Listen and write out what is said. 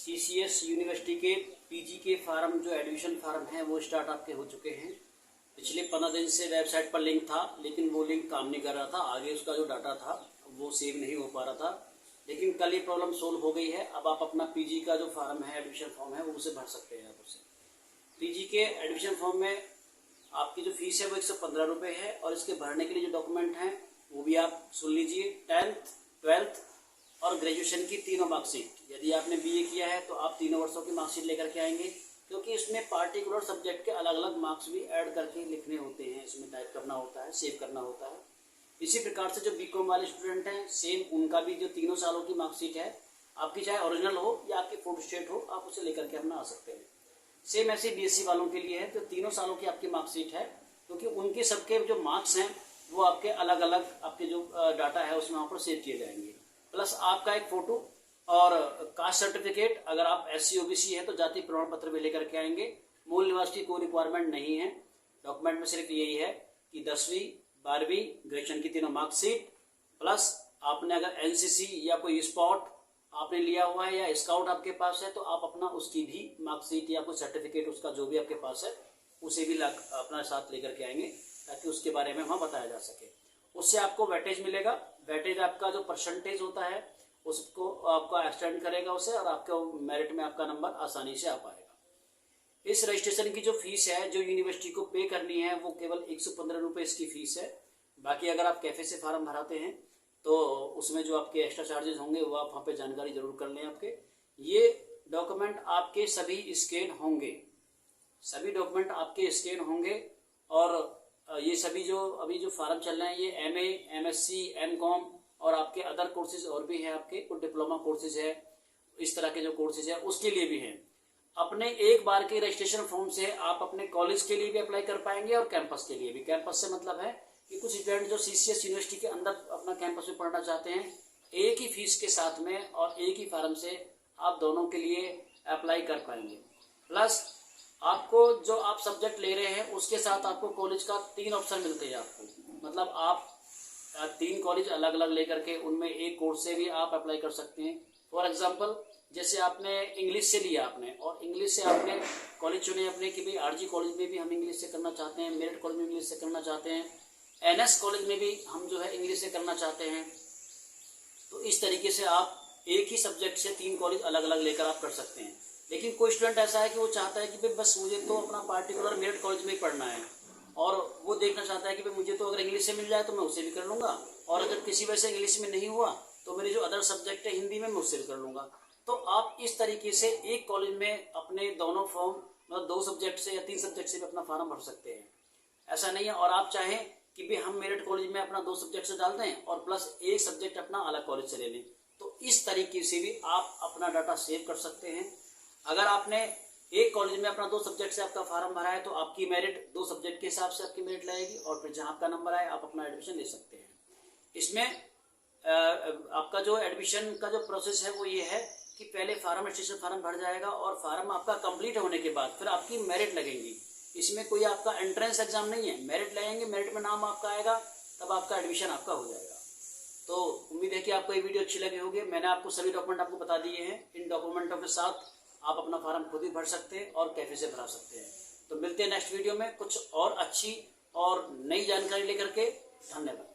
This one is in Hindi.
सीसीएस यूनिवर्सिटी के पीजी के फार्म जो एडमिशन फार्म हैं वो स्टार्ट आपके हो चुके हैं। पिछले 15 दिन से वेबसाइट पर लिंक था, लेकिन वो लिंक काम नहीं कर रहा था। आगे उसका जो डाटा था वो सेव नहीं हो पा रहा था, लेकिन कल ये प्रॉब्लम सोल्व हो गई है। अब आप अपना पीजी का जो फार्म है, एडमिशन फॉर्म है, वो उसे भर सकते हैं। आप उसे पीजी के एडमिशन फॉर्म में आपकी जो फीस है वो 115 रुपये है, और इसके भरने के लिए जो डॉक्यूमेंट हैं वो भी आप सुन लीजिए। 10th, 12th और ग्रेजुएशन की तीनों मार्कशीट। यदि आपने बीए किया है तो आप तीनों वर्षों की मार्कशीट लेकर के आएंगे, क्योंकि इसमें पार्टिकुलर सब्जेक्ट के अलग अलग मार्क्स भी ऐड करके लिखने होते हैं, इसमें टाइप करना होता है, सेव करना होता है। इसी प्रकार से जो बीकॉम वाले स्टूडेंट हैं, सेम उनका भी जो 3 सालों की मार्कशीट है आपकी, चाहे ओरिजिनल हो या आपकी फोटोस्टेट हो, आप उसे लेकर के अपना आ सकते हैं। सेम ऐसे बीएससी वालों के लिए है, तो 3 सालों की आपकी मार्कशीट है, क्योंकि उनके सबके जो मार्क्स हैं वो आपके अलग अलग आपके जो डाटा है उसमें वहाँ पर सेव किए जाएंगे। प्लस आपका एक फोटो और कास्ट सर्टिफिकेट, अगर आप SC OBC है तो जाति प्रमाण पत्र भी लेकर के आएंगे। मूल निवास की कोई रिक्वायरमेंट नहीं है। डॉक्यूमेंट में सिर्फ यही है कि 10वीं 12वीं ग्रेजुएशन की तीनों मार्कशीट, प्लस आपने अगर NCC या कोई स्पॉट आपने लिया हुआ है या स्काउट आपके पास है तो आप अपना उसकी भी मार्कशीट या कोई सर्टिफिकेट उसका जो भी आपके पास है उसे भी अपना साथ लेकर के आएंगे, ताकि उसके बारे में वहाँ बताया जा सके। उससे आपको वेटेज मिलेगा। वेटेज आपका जो परसेंटेज होता है उसको आपका एक्सटेंड करेगा उसे, और आपके मेरिट में आपका नंबर आसानी से आ पाएगा। इस रजिस्ट्रेशन की जो फीस है जो यूनिवर्सिटी को पे करनी है वो केवल 115 रुपये इसकी फीस है। बाकी अगर आप कैफे से फार्म भराते हैं तो उसमें जो आपके एक्स्ट्रा चार्जेस होंगे वो आप वहाँ पे जानकारी जरूर कर लें। आपके ये डॉक्यूमेंट आपके सभी स्कैन होंगे, सभी डॉक्यूमेंट आपके स्कैन होंगे। और ये सभी जो अभी जो फार्म चल रहे हैं ये MA, MSc, MCom और आपके अदर कोर्सेज और भी हैं, आपके कुछ डिप्लोमा कोर्सेज है, इस तरह के जो कोर्सेज है उसके लिए भी हैं। अपने एक बार के रजिस्ट्रेशन फॉर्म से आप अपने कॉलेज के लिए भी अप्लाई कर पाएंगे और कैंपस के लिए भी। कैंपस से मतलब है कि कुछ स्टूडेंट जो CCS यूनिवर्सिटी के अंदर अपना कैंपस में पढ़ना चाहते हैं, एक ही फीस के साथ में और एक ही फार्म से आप दोनों के लिए अप्लाई कर पाएंगे। प्लस आपको जो आप सब्जेक्ट ले रहे हैं उसके साथ आपको कॉलेज का 3 ऑप्शन मिलते हैं आपको, मतलब आप 3 कॉलेज अलग अलग लेकर के उनमें एक कोर्स से भी आप अप्लाई कर सकते हैं। फॉर एग्जांपल जैसे आपने इंग्लिश से लिया आपने, और इंग्लिश से आपने कॉलेज चुने अपने कि भाई RG कॉलेज में भी हम इंग्लिश से करना चाहते हैं, मेरिट कॉलेज में इंग्लिश से करना चाहते हैं, NS कॉलेज में भी हम जो है इंग्लिश से करना चाहते हैं। तो इस तरीके से आप एक ही सब्जेक्ट से 3 कॉलेज अलग अलग लेकर आप कर सकते हैं। लेकिन कोई स्टूडेंट ऐसा है कि वो चाहता है कि भाई बस मुझे तो अपना पार्टिकुलर मेरिट कॉलेज में ही पढ़ना है, और वो देखना चाहता है कि भाई मुझे तो अगर इंग्लिश से मिल जाए तो मैं उसे भी कर लूँगा, और अगर किसी वजह से इंग्लिश में नहीं हुआ तो मेरे जो अदर सब्जेक्ट है हिंदी में मैं उससे भी कर लूँगा। तो आप इस तरीके से एक कॉलेज में अपने दोनों फॉर्म, मतलब 2 सब्जेक्ट से या 3 सब्जेक्ट से भी अपना फार्म भर सकते हैं। ऐसा नहीं है। और आप चाहें कि भाई हम मेरिट कॉलेज में अपना 2 सब्जेक्ट से डाल दें और प्लस एक सब्जेक्ट अपना अलग कॉलेज से ले लें, तो इस तरीके से भी आप अपना डाटा सेव कर सकते हैं। अगर आपने एक कॉलेज में अपना 2 सब्जेक्ट से आपका फार्म भरा है तो आपकी मेरिट 2 सब्जेक्ट के हिसाब से आपकी मेरिट लगेगी, और फिर जहां आपका नंबर आए आप अपना एडमिशन ले सकते हैं। इसमें आपका जो एडमिशन का जो प्रोसेस है वो ये है कि पहले फार्म रजिस्ट्रेशन फार्म भर जाएगा, और फार्म आपका कंप्लीट होने के बाद फिर आपकी मेरिट लगेंगी। इसमें कोई आपका एंट्रेंस एग्जाम नहीं है, मेरिट लगेंगे, मेरिट में नाम आपका आएगा, तब आपका एडमिशन आपका हो जाएगा। तो उम्मीद है कि आपको ये वीडियो अच्छी लगी होगी। मैंने आपको सभी डॉक्यूमेंट आपको बता दिए हैं। इन डॉक्यूमेंटों के साथ आप अपना फार्म खुद ही भर सकते हैं और कैफे से भरा सकते हैं। तो मिलते हैं नेक्स्ट वीडियो में कुछ और अच्छी और नई जानकारी लेकर के। धन्यवाद।